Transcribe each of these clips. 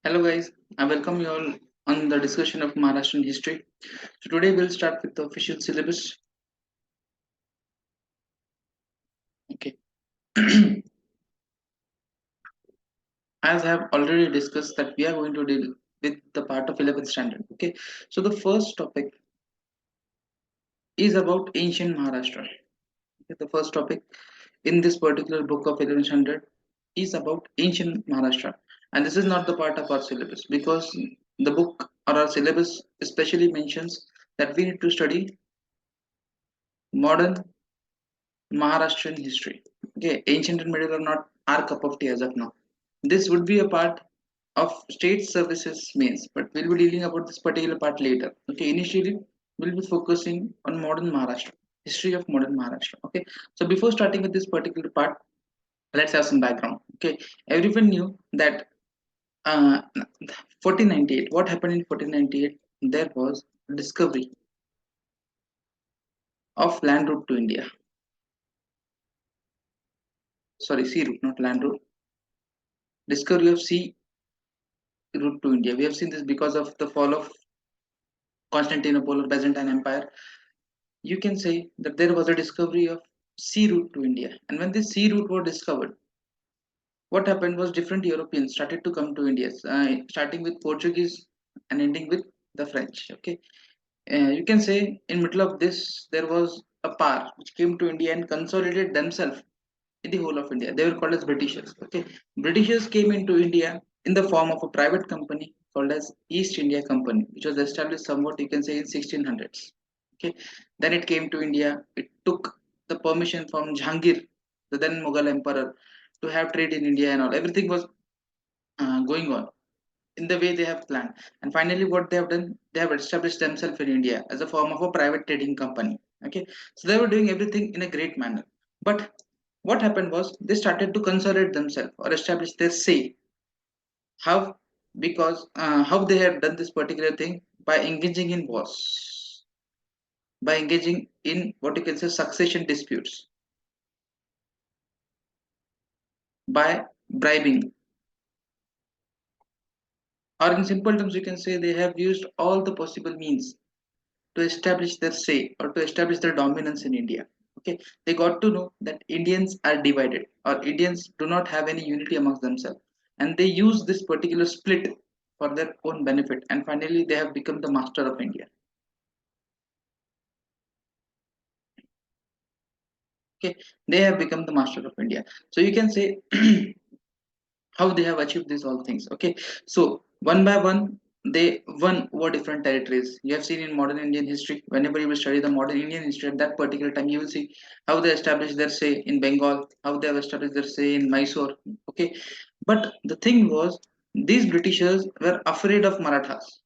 Hello guys, I welcome you all on the discussion of Maharashtrian history. So today we'll start with the official syllabus. Okay. As I have already discussed that we are going to deal with the part of 11th standard. Okay. So the first topic is about ancient Maharashtra. Okay, the first topic in this particular book of 11th standard is about ancient Maharashtra. And this is not the part of our syllabus because the book or our syllabus especially mentions that we need to study modern Maharashtrian history. Okay, ancient and medieval are not our cup of tea as of now. This would be a part of state services mains, but we'll be dealing about this particular part later. Okay, initially we'll be focusing on modern Maharashtra, history of modern Maharashtra. Okay, so before starting with this particular part, let's have some background. Okay, everyone knew that 1498. What happened in 1498? There was a discovery of land route to India. Sorry, sea route, not land route. Discovery of sea route to India. We have seen this because of the fall of Constantinople or Byzantine Empire. You can say that there was a discovery of sea route to India. And when this sea route was discovered, what happened was different Europeans started to come to India, starting with Portuguese and ending with the French. Okay, you can say in middle of this there was a power which came to India and consolidated themselves in the whole of India. They were called as Britishers. Okay, Britishers came into India in the form of a private company called as East India Company, which was established somewhat you can say in 1600s. Okay, then it came to India. It took the permission from Jahangir, the then Mughal emperor, to have trade in India and all. Everything was going on in the way they have planned. And finally, what they have done, they have established themselves in India as a form of a private trading company. Okay, so they were doing everything in a great manner. But what happened was they started to consolidate themselves or establish their say. How? Because how they have done this particular thing by engaging in wars, by engaging in what you can say succession disputes, by bribing, or in simple terms, you can say they have used all the possible means to establish their say or to establish their dominance in India. Okay, they got to know that Indians are divided or Indians do not have any unity amongst themselves, and they use this particular split for their own benefit. And finally, they have become the master of India. Okay, they have become the master of India. So you can say how they have achieved these all things. Okay, so one by one they won over different territories. You have seen in modern Indian history, whenever you will study the modern Indian history at that particular time, you will see how they established their say in Bengal, how they have established their say in Mysore. Okay, but the thing was these Britishers were afraid of Marathas.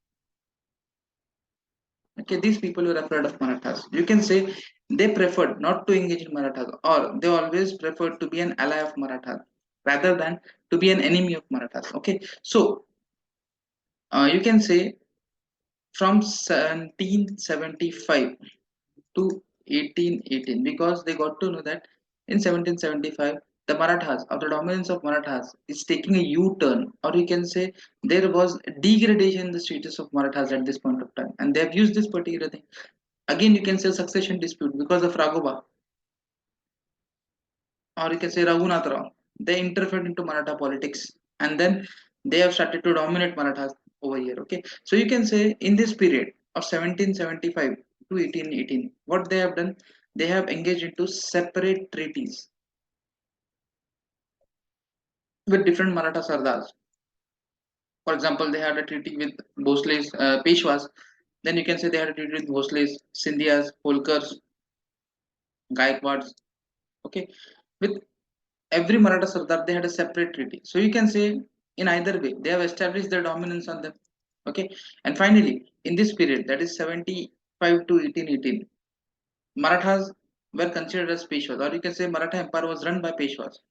Okay, these people were afraid of Marathas. You can say they preferred not to engage in Marathas, or they always preferred to be an ally of Marathas rather than to be an enemy of Marathas. Okay, so you can say from 1775 to 1818 because they got to know that in 1775 the Marathas or the dominance of Marathas is taking a U-turn, or you can say there was degradation in the status of Marathas at this point of time, and they have used this particular thing. Again, you can say succession dispute because of Raghuba, or you can say Raghunath Rao. They interfered into Maratha politics, and then they have started to dominate Marathas over here. Okay, so you can say in this period of 1775 to 1818, what they have done, they have engaged into separate treaties with different Maratha Sardars. For example, they had a treaty with Bhosle's Peshwas. Then you can say they had a treaty with Bhosle's, Scindia's, Holkar's, Gaikwad's. Okay, with every Maratha Sardar, they had a separate treaty. So you can say in either way, they have established their dominance on them. Okay, and finally, in this period, that is 75 to 1818, Marathas were considered as Peshwas, or you can say Maratha Empire was run by Peshwas.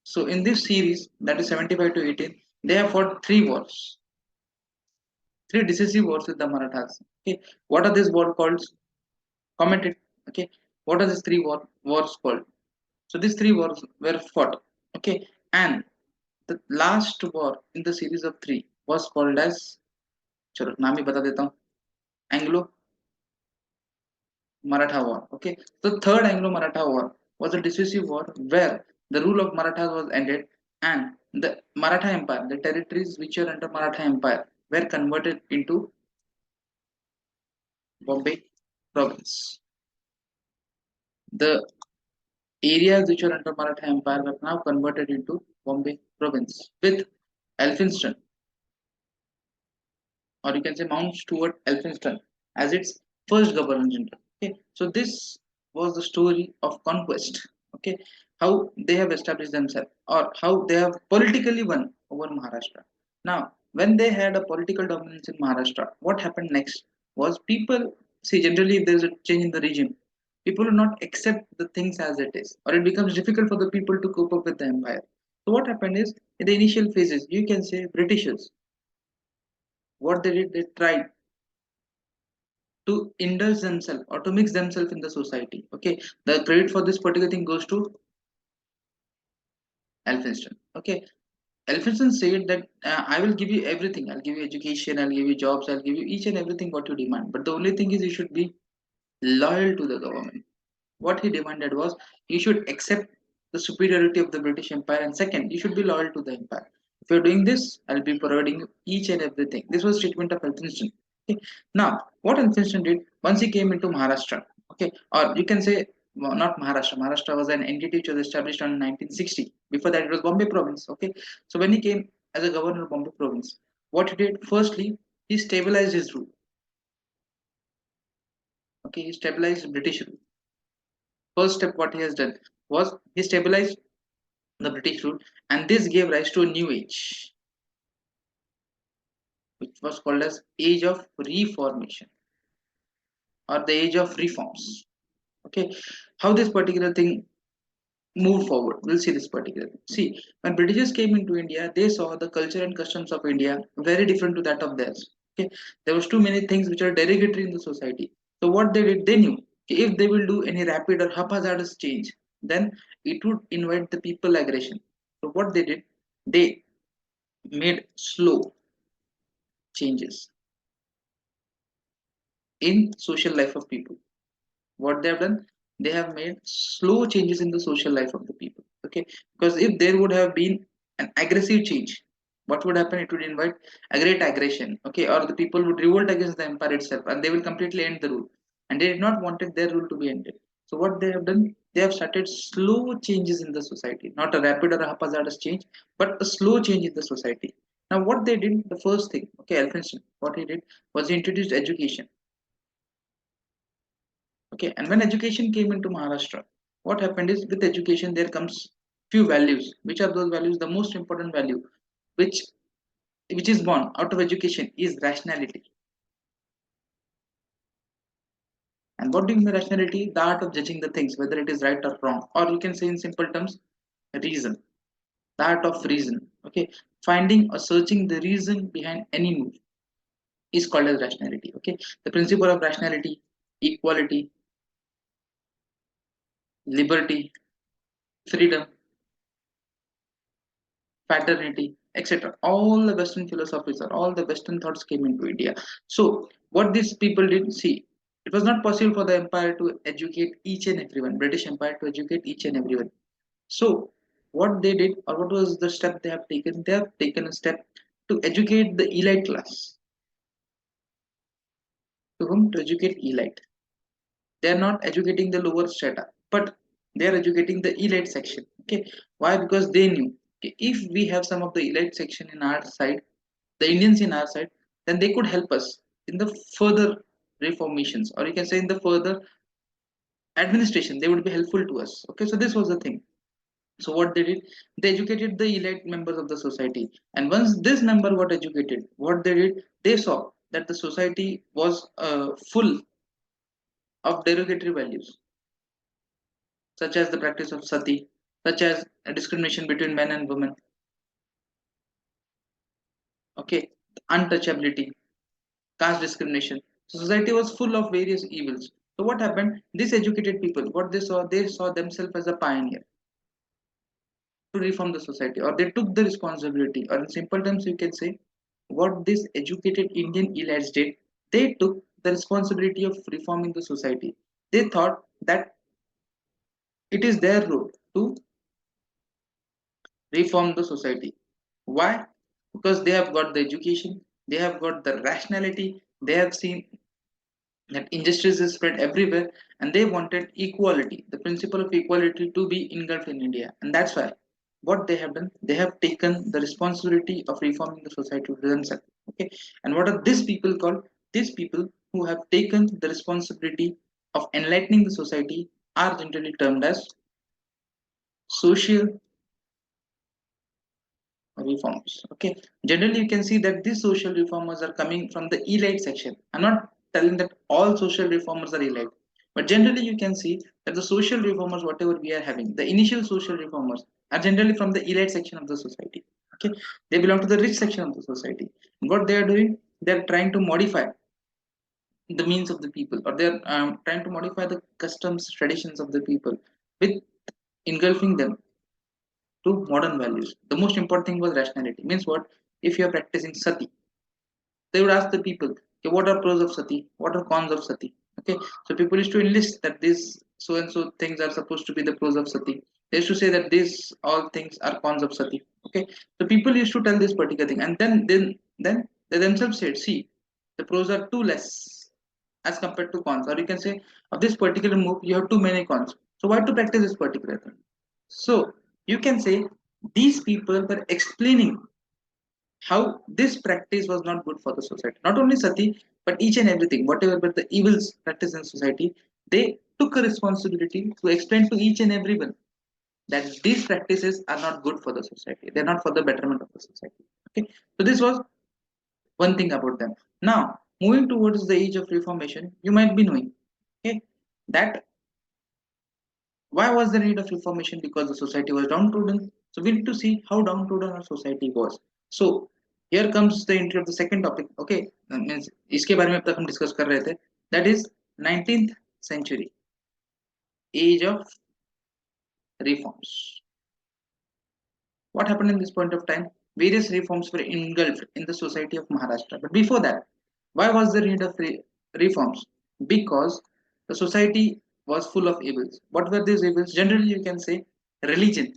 So in this series, that is 75 to 18, they have fought three wars, three decisive wars with the Marathas. Okay, what are these wars called? Comment it. Okay, what are these three wars called? So these three wars were fought. Okay, and The last war in the series of three was called as, चलो नाम ही बता देता हूँ, Anglo Maratha War. Okay, the third Anglo-Maratha War was a decisive war where the rule of Marathas was ended and the Maratha Empire, the territories which were under Maratha Empire, were converted into Bombay province. The areas which were under Maratha Empire were now converted into Bombay province, with Elphinstone, or you can say Mount Stuart Elphinstone, as its first governor general. Okay, so this was the story of conquest. Okay, how they have established themselves or how they have politically won over Maharashtra. Now, when they had a political dominance in Maharashtra, what happened next was people see generally if there is a change in the regime, people will not accept the things as it is, or it becomes difficult for the people to cope up with the empire. So what happened is in the initial phases, you can say Britishers, what they did, they tried to indulge themselves or to mix themselves in the society. Okay, the credit for this particular thing goes to Elphinstone. Okay, Elphinstone said that I will give you everything. I'll give you education. I'll give you jobs. I'll give you each and everything what you demand. But the only thing is you should be loyal to the government. What he demanded was you should accept the superiority of the British Empire, and second, you should be loyal to the empire. If you're doing this, I'll be providing you each and everything. This was statement of Elphinstone. Okay. Now, what Elphinstone did once he came into Maharashtra, okay, or you can say well, not Maharashtra. Maharashtra was an entity which was established in 1960. Before that, it was Bombay Province. Okay, so when he came as a governor of Bombay Province, what he did firstly, he stabilized his rule. Okay, he stabilized British rule. First step, what he has done was he stabilized the British rule, and this gave rise to a new age, which was called as Age of Reformation or the Age of Reforms. Okay, how this particular thing moved forward, we'll see this particular thing. See, when Britishers came into India, they saw the culture and customs of India very different to that of theirs. Okay, there was too many things which are derogatory in the society. So what they did, they knew if they will do any rapid or haphazardous change, then it would invite the people aggression. So what they did, they made slow changes in social life of people. What they have done, they have made slow changes in the social life of the people. Okay, because if there would have been an aggressive change, what would happen, it would invite a great aggression. Okay, or the people would revolt against the empire itself and they will completely end the rule, and they did not wanted their rule to be ended. So what they have done, they have started slow changes in the society, not a rapid or a haphazardous change, but a slow change in the society. Now what they did, the first thing, okay, Alfredson, what he did was he introduced education. Okay, and when education came into Maharashtra, what happened is with education there comes few values. Which are those values? The most important value, which which is born out of education, is rationality. And what do you mean by rationality? The art of judging the things, whether it is right or wrong, or you can say in simple terms, reason. The art of reason. Okay, finding or searching the reason behind any move is called as rationality. Okay, the principle of rationality, equality, liberty, freedom, fraternity, etc. All the Western philosophies or all the Western thoughts came into India. So, what these people did, see, it was not possible for the empire to educate each and everyone, British Empire to educate each and everyone. So, what they did, or what was the step they have taken? They have taken a step to educate the elite class. To whom? To educate elite. They are not educating the lower strata, but they are educating the elite section. Okay, why? Because they knew, okay, if we have some of the elite section in our side, the Indians in our side, then they could help us in the further reformations, or you can say in the further administration. They would be helpful to us. Okay, so this was the thing. So what they did, they educated the elite members of the society, and once this member got educated, what they did, they saw that the society was full of derogatory values, such as the practice of sati, such as a discrimination between men and women. Okay, untouchability, caste discrimination. So society was full of various evils. So what happened? These educated people, what they saw themselves as a pioneer. to reform the society, or they took the responsibility, or in simple terms you can say what this educated Indian elites did, they took the responsibility of reforming the society. They thought that it is their role to reform the society. Why? Because they have got the education, they have got the rationality, they have seen that injustice is spread everywhere, and they wanted equality, the principle of equality to be engulfed in India. And that's why what they have done, they have taken the responsibility of reforming the society to themselves. Okay, and what are these people called? These people who have taken the responsibility of enlightening the society are generally termed as social reforms. Okay, generally you can see that these social reformers are coming from the elite section. I'm not telling that all social reformers are elite, but generally you can see that the social reformers, whatever we are having, the initial social reformers are generally from the elite section of the society. Okay, they belong to the rich section of the society. And what they are doing, they are trying to modify the means of the people, or they are trying to modify the customs, traditions of the people with engulfing them to modern values. The most important thing was rationality. Means what? If you are practicing sati, they would ask the people, okay, what are pros of sati? What are cons of sati? Okay, so people used to enlist that these so and so things are supposed to be the pros of sati. They used to say that these all things are cons of sati. Okay, so people used to tell this particular thing, and then they themselves said, see, the pros are too less as compared to cons, or you can say of this particular move you have too many cons. So why to practice this particular thing? So you can say these people were explaining how this practice was not good for the society. Not only sati, but each and everything, whatever but the evils practiced in society, they took a responsibility to explain to each and everyone that these practices are not good for the society. They're not for the betterment of the society. Okay, so this was one thing about them. Now, moving towards the age of reformation, you might be knowing, okay, that why was the need of reformation? Because the society was downtrodden. So we need to see how downtrodden our society was. So here comes the entry of the second topic. Okay, means इसके बारे में अब तक हम discuss कर रहे थे. That is 19th century, age of reforms. What happened in this point of time? Various reforms were engulfed in the society of Maharashtra. But before that, why was the need of reforms? Because the society was full of evils. What were these evils? Generally, you can say religion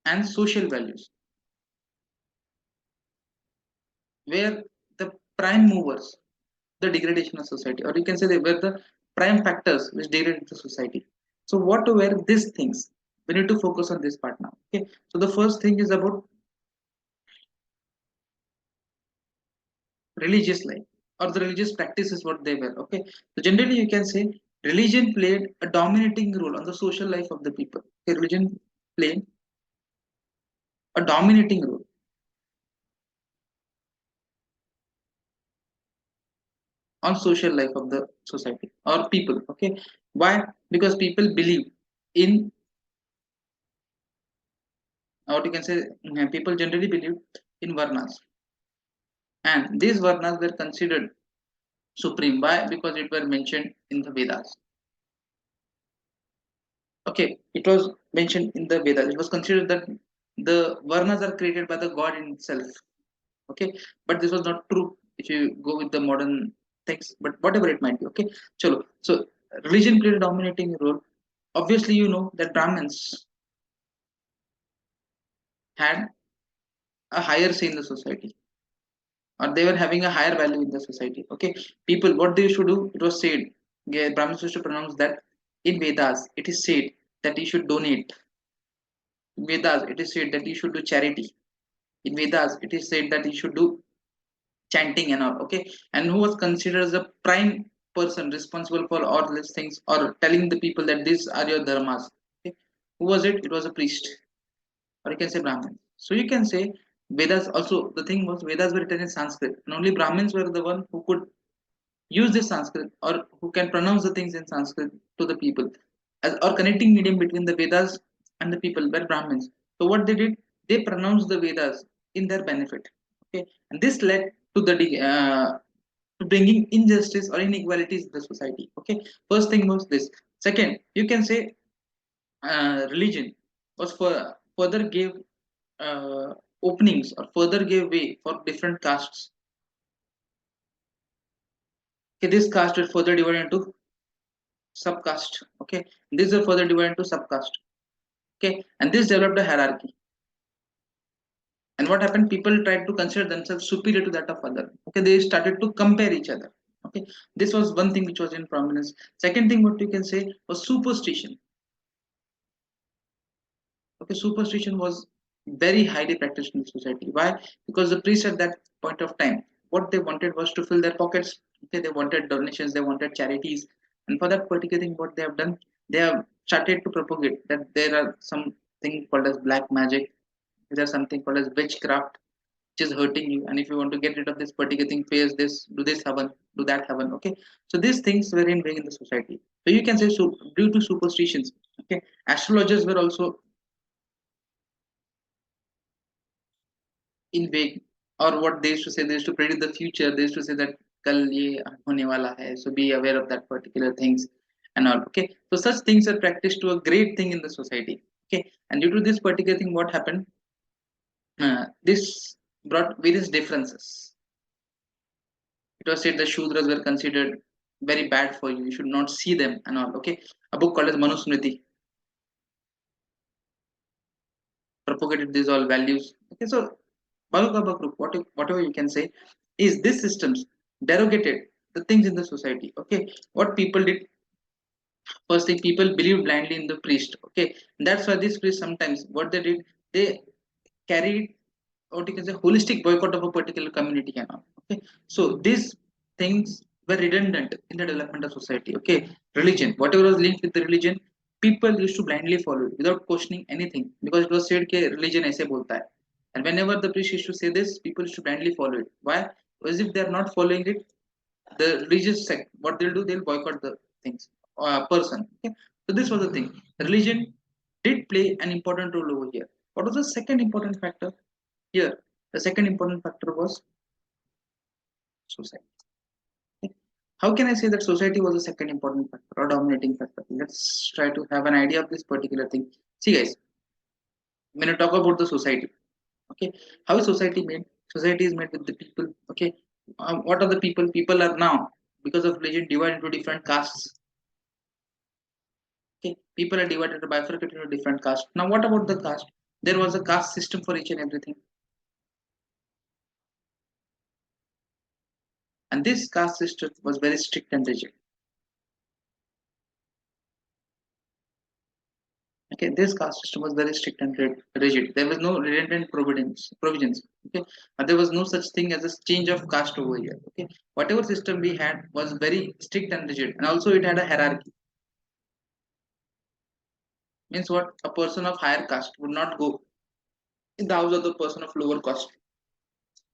and social values were the prime movers, the degradation of society, or you can say they were the prime factors which degraded the society. So, what were these things? We need to focus on this part now. Okay, so the first thing is about religious life, or the religious practices what they were. Okay, so generally you can say religion played a dominating role on the social life of the people. Okay, religion played a dominating role on social life of the society or people. Okay, why? Because people believe in, what you can say, people generally believe in varnas, and these varnas were considered supreme. Why? Because it were mentioned in the Vedas. Okay, it was mentioned in the Vedas. It was considered that the varnas are created by the god in itself. Okay, but this was not true if you go with the modern things, but whatever it might be. Okay, chalo. So religion played a dominating role. Obviously you know that Brahmins had a higher say in the society, or they were having a higher value in the society. Okay, people, what they used to do, it was said, yeah, Brahmins used to pronounce that in Vedas it is said that you should donate. In Vedas it is said that you should do charity. In Vedas it is said that you should do chanting and all. Okay, and who was considered as a prime person responsible for all these things, or telling the people that these are your dharmas? Okay, who was it? It was a priest, or you can say Brahmin. So you can say Vedas also, the thing was Vedas were written in Sanskrit, and only Brahmins were the one who could use this Sanskrit, or who can pronounce the things in Sanskrit to the people, as or connecting medium between the Vedas and the people were Brahmins. So what they did, they pronounced the Vedas in their benefit. Okay, and this led to the to bringing injustice or inequalities in the society. Okay, first thing was this. Second, you can say religion was further gave openings or further gave way for different castes. Okay, this caste is further divided into subcaste. Okay, these are further divided into subcaste. Okay, and this developed a hierarchy. And what happened? People tried to consider themselves superior to that of other. Okay, they started to compare each other. Okay, this was one thing which was in prominence. Second thing, what you can say was superstition. Okay, superstition was very highly practiced in society. Why? Because the priests at that point of time, what they wanted was to fill their pockets. Okay, they wanted donations, they wanted charities, and for that particular thing, what they have done, they have started to propagate that there are something called as black magic, there is something called as witchcraft, which is hurting you, and if you want to get rid of this particular thing, face this, do this heaven, do that heaven. Okay, so these things were in being in the society. So you can say, so due to superstitions, okay, astrologers were also in vague, or what they used to say, they used to predict the future, they used to say that kal ye hone wala hai, so be aware of that particular things and all. Okay, so such things are practiced to a great thing in the society. Okay, and due to this particular thing, what happened, this brought various differences. It was said the shudras were considered very bad for you, you should not see them and all. Okay, a book called as manusmriti propagated these all values. Okay, so Balgaba group, whatever you can say, is this systems derogated the things in the society. Okay, what people did, first thing, people believed blindly in the priest. Okay, that's why these priests sometimes what they did, they carried what you can say holistic boycott of a particular community and all. Okay, so these things were redundant in the development of society. Okay, religion, whatever was linked with the religion, people used to blindly follow it without questioning anything, because it was said that religion ऐसे बोलता है. And whenever the priest used to say this, people used to blindly follow it. Why? Because if they are not following it, the religious sect, what they'll do, they'll boycott the things, person. Okay, so this was the thing. Religion did play an important role over here. What was the second important factor here? The second important factor was society. Okay. How can I say that society was the second important factor or dominating factor? Let's try to have an idea of this particular thing. See, guys, when you talk about the society, okay, how is society made? Society is made with the people. Okay, what are the people? People are now, because of religion, divided into different castes. Okay, people are divided, bifurcated into different castes. Now, what about the caste? There was a caste system for each and everything, and this caste system was very strict and rigid. Okay, this caste system was very strict and rigid. There was no redundant provisions. Okay, there was no such thing as a change of caste over here. Okay, whatever system we had was very strict and rigid, and also it had a hierarchy. Means what? A person of higher caste would not go in the house of the person of lower caste.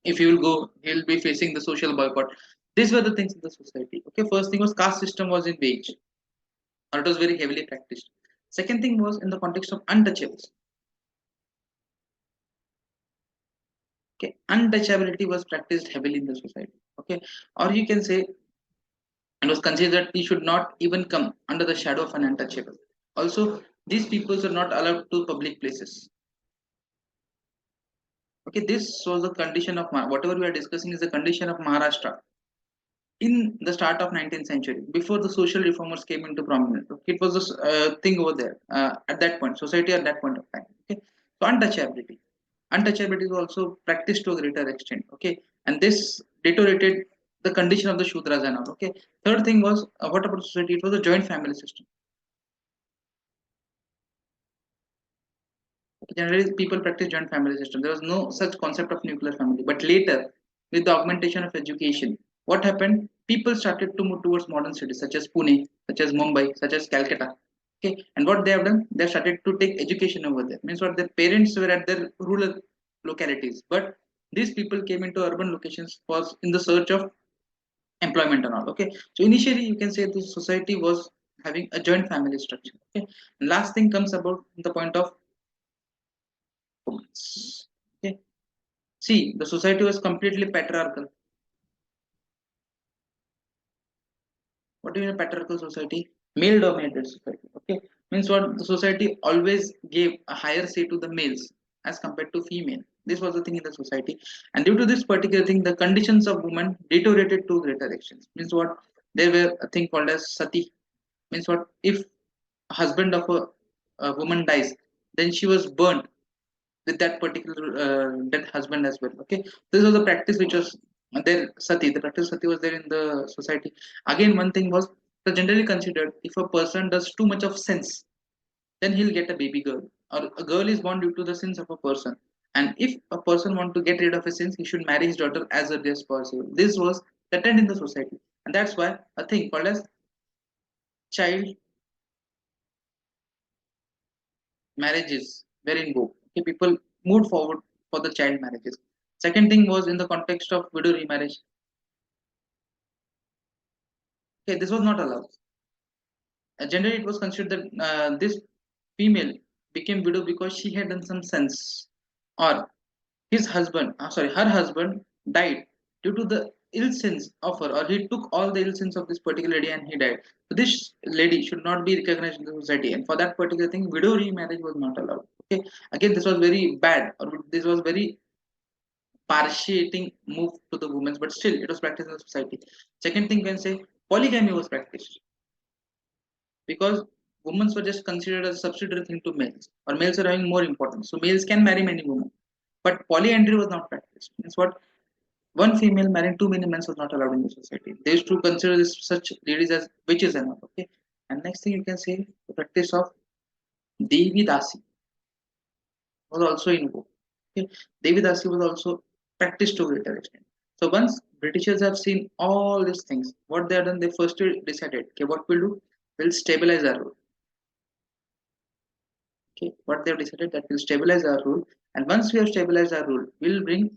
If he will go, he will be facing the social boycott. These were the things in the society. Okay, first thing was caste system was in wage, or it was very heavily practiced. Second thing was in the context of untouchables. Okay, untouchability was practiced heavily in the society. Okay, or you can say it was considered he should not even come under the shadow of an untouchable. Also, these peoples are not allowed to public places. Okay, this was the condition of whatever we are discussing is the condition of Maharashtra in the start of 19th century, before the social reformers came into prominence. Okay, it was a thing over there at that point, society at that point of time. Okay, so untouchability is also practiced to a greater extent. Okay, and this deteriorated the condition of the shudras and all. Okay, third thing was what about society? It was a joint family system. Generally, people practice joint family system. There was no such concept of nuclear family. But later, with the augmentation of education, what happened? People started to move towards modern cities such as Pune, such as Mumbai, such as Calcutta. Okay, and what they have done, they have started to take education over there. Means what, their parents were at their rural localities, but these people came into urban locations was in the search of employment and all. Okay, so initially you can say the society was having a joint family structure. Okay, and last thing comes about the point of women's. Okay. See, the society was completely patriarchal. What do you mean patriarchal society? Male dominated society. Okay. Means what? The society always gave a higher say to the males as compared to female. This was the thing in the society, and due to this particular thing, the conditions of women deteriorated to greater extent. Means what? There were a thing called as sati. Means what? If husband of a woman dies, then she was burnt with that particular dead husband as well. Okay, this was the practice which was there. Sati, the practice sati was there in the society. Again, one thing was the generally considered if a person does too much of sins, then he'll get a baby girl, or a girl is born due to the sins of a person. And if a person want to get rid of his sins, he should marry his daughter as early as possible. This was the trend in the society, and that's why a thing called as child marriages were in vogue. Okay, people moved forward for the child marriages. Second thing was in the context of widow remarriage. Okay, this was not allowed. Generally, it was considered that this female became widow because she had done some sins, or his husband, sorry, her husband died due to the ill sins of her, or he took all the ill sins of this particular lady and he died. So this lady should not be recognized in the society, and for that particular thing, widow remarriage was not allowed. Okay, again, this was very bad, or this was very partiating move to the women, but still it was practiced in the society. Second thing, can say polygamy was practiced because women were just considered as a subsidiary thing to males, or males are having more importance. So males can marry many women, but polyandry was not practiced. Means what? One female marrying too many men was not allowed in the society. They used to consider this such ladies as witches and all. Okay. And next thing you can say the practice of Devi Dasi was also in vogue. Okay. Devi Dasi was also practiced to a greater extent. So once Britishers have seen all these things, what they have done, they first decided, okay, what we'll do, we'll stabilize our rule. Okay, what they've decided that we'll stabilize our rule, and once we have stabilized our rule, we'll bring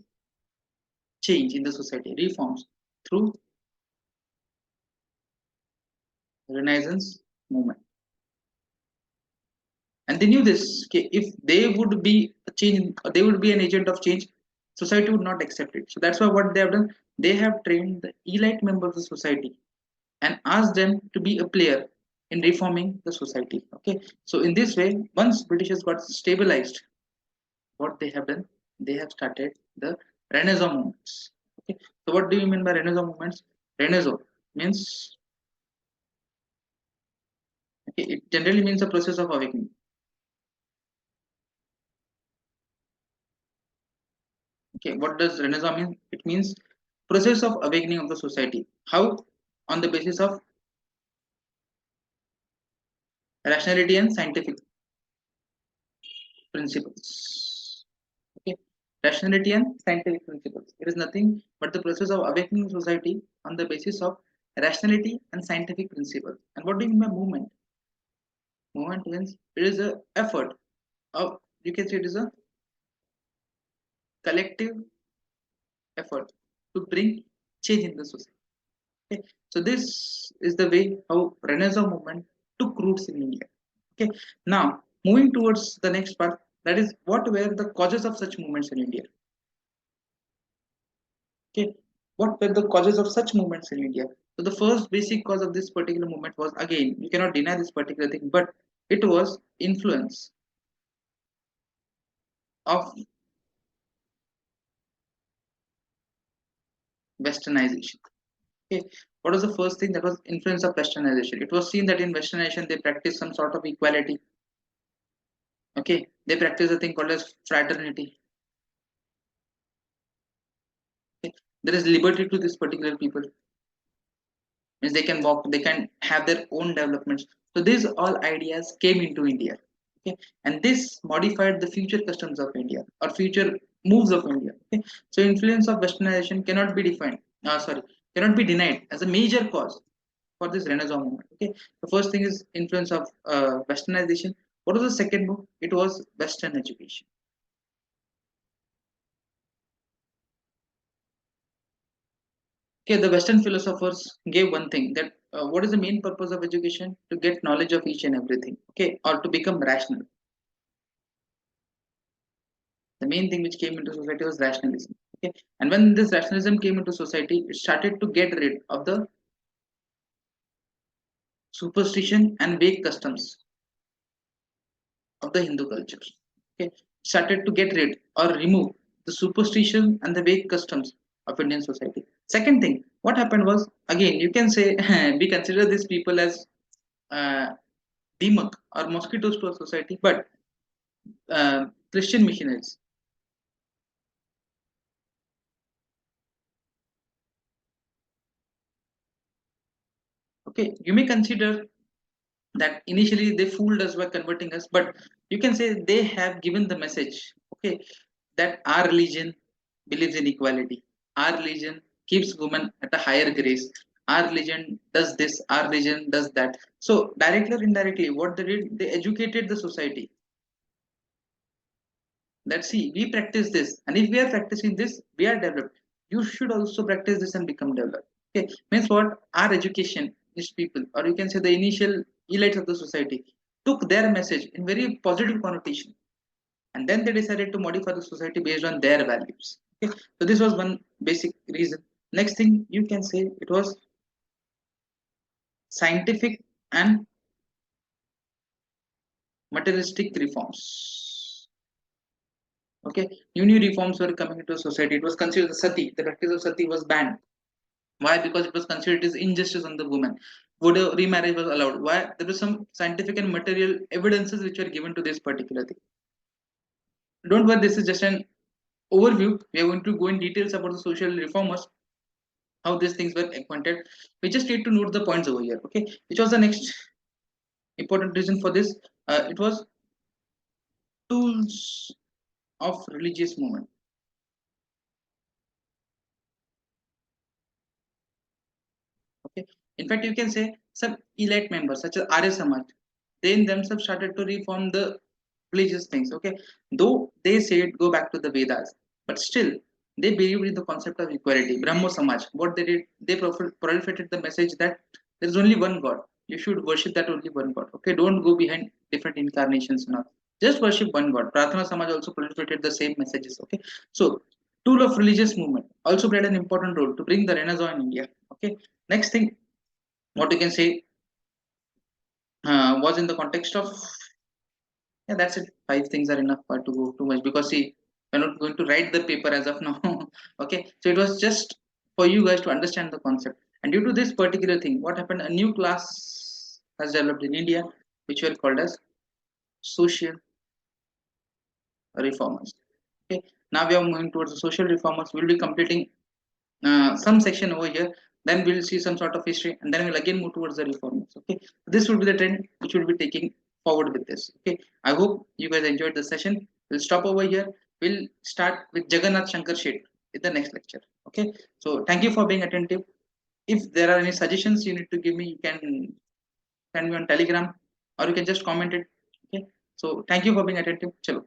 change in the society, reforms through Renaissance movement. And they knew this, okay, if they would be a change, they would be an agent of change, society would not accept it. So that's why what they have done, they have trained the elite members of the society and asked them to be a player in reforming the society. Okay, so in this way, once Britishers got stabilized, what they have done, they have started the Renaissance movements. Okay, so what do you mean by Renaissance movements? Renaissance means, okay, it generally means a process of awakening. Okay, what does Renaissance mean? It means process of awakening of the society. How? On the basis of rationality and scientific principles. Okay, rationality and scientific principles. It is nothing but the process of awakening society on the basis of rationality and scientific principles. And what do you mean by movement? Movement means it is a effort of, you can say it is a collective effort to bring change in the society. Okay, so this is the way how Renaissance movement took roots in India. Okay, now moving towards the next part, that is what were the causes of such movements in India. Okay, what were the causes of such movements in India? So the first basic cause of this particular movement was, again, you cannot deny this particular thing, but it was influence of westernization. Okay, what was the first thing? That was influence of westernization. It was seen that in westernization they practice some sort of equality. Okay, they practice a thing called as fraternity. Okay, there is liberty to this particular people, means they can walk, they can have their own developments. So these all ideas came into India. Okay, and this modified the future customs of India, or future moves of India. Okay, so influence of westernization cannot be defined, sorry, cannot be denied as a major cause for this Renaissance movement. Okay, the first thing is influence of westernization. What was the second move? It was Western education. Okay, the Western philosophers gave one thing, that what is the main purpose of education? To get knowledge of each and everything, okay, or to become rational. The main thing which came into society was rationalism. Okay, and when this rationalism came into society, it started to get rid of the superstition and vague customs. of the Hindu culture. Okay, started to get rid or remove the superstition and the vague customs of Indian society. Second thing, what happened was, again you can say we consider these people as uh, demok or mosquitoes to our society, but Christian missionaries. Okay, you may consider that initially they fooled us by converting us, but you can say they have given the message. Okay, that our religion believes in equality, our religion keeps women at a higher grace, our religion does this, our religion does that. So directly or indirectly, what they did, they educated the society that, see, we practice this, and if we are practicing this, we are developed. You should also practice this and become developed. Okay, means what, our education is people, or you can say the initial elites of the society, took their message in very positive connotation, and then they decided to modify the society based on their values. Okay, so this was one basic reason. Next thing, you can say it was scientific and materialistic reforms. Okay, new reforms were coming into society. It was considered the sati, the practice of sati was banned. Why? Because it was considered as injustice on the woman. Widow remarriage was allowed. Why? There was some scientific and material evidences which were given to this particular thing. Don't worry, this is just an overview. We are going to go in details about the social reformers, how these things were acquainted. We just need to note the points over here. Okay, which was the next important reason for this? It was tools of religious movement. Okay, in fact, you can say some elite members such as Arya Samaj, they in themselves started to reform the religious things. Okay, though they said go back to the Vedas, but still they believed in the concept of equality. Brahmo Samaj, what they did, they proliferated the message that there is only one God. You should worship that only one God. Okay, don't go behind different incarnations now. Just worship one God. Pratana Samaj also proliferated the same messages. Okay, so tool of religious movement also played an important role to bring the Renaissance in India. Okay, next thing, what you can say was in the context of, yeah, that's it. Five things are enough to go too much, because see, we're not going to write the paper as of now. Okay, so it was just for you guys to understand the concept. And due to this particular thing, what happened? A new class has developed in India, which were called as social reformers. Okay, now we are moving towards the social reformers. We'll be completing some section over here, then we'll see some sort of history, and then we'll again move towards the reformers. Okay, this will be the trend which we'll be taking forward with this. Okay, I hope you guys enjoyed the session. We'll stop over here. We'll start with Jagannath Shankar Shet in the next lecture. Okay, so thank you for being attentive. If there are any suggestions you need to give me, you can send me on Telegram, or you can just comment it. Okay, so thank you for being attentive. Chalo.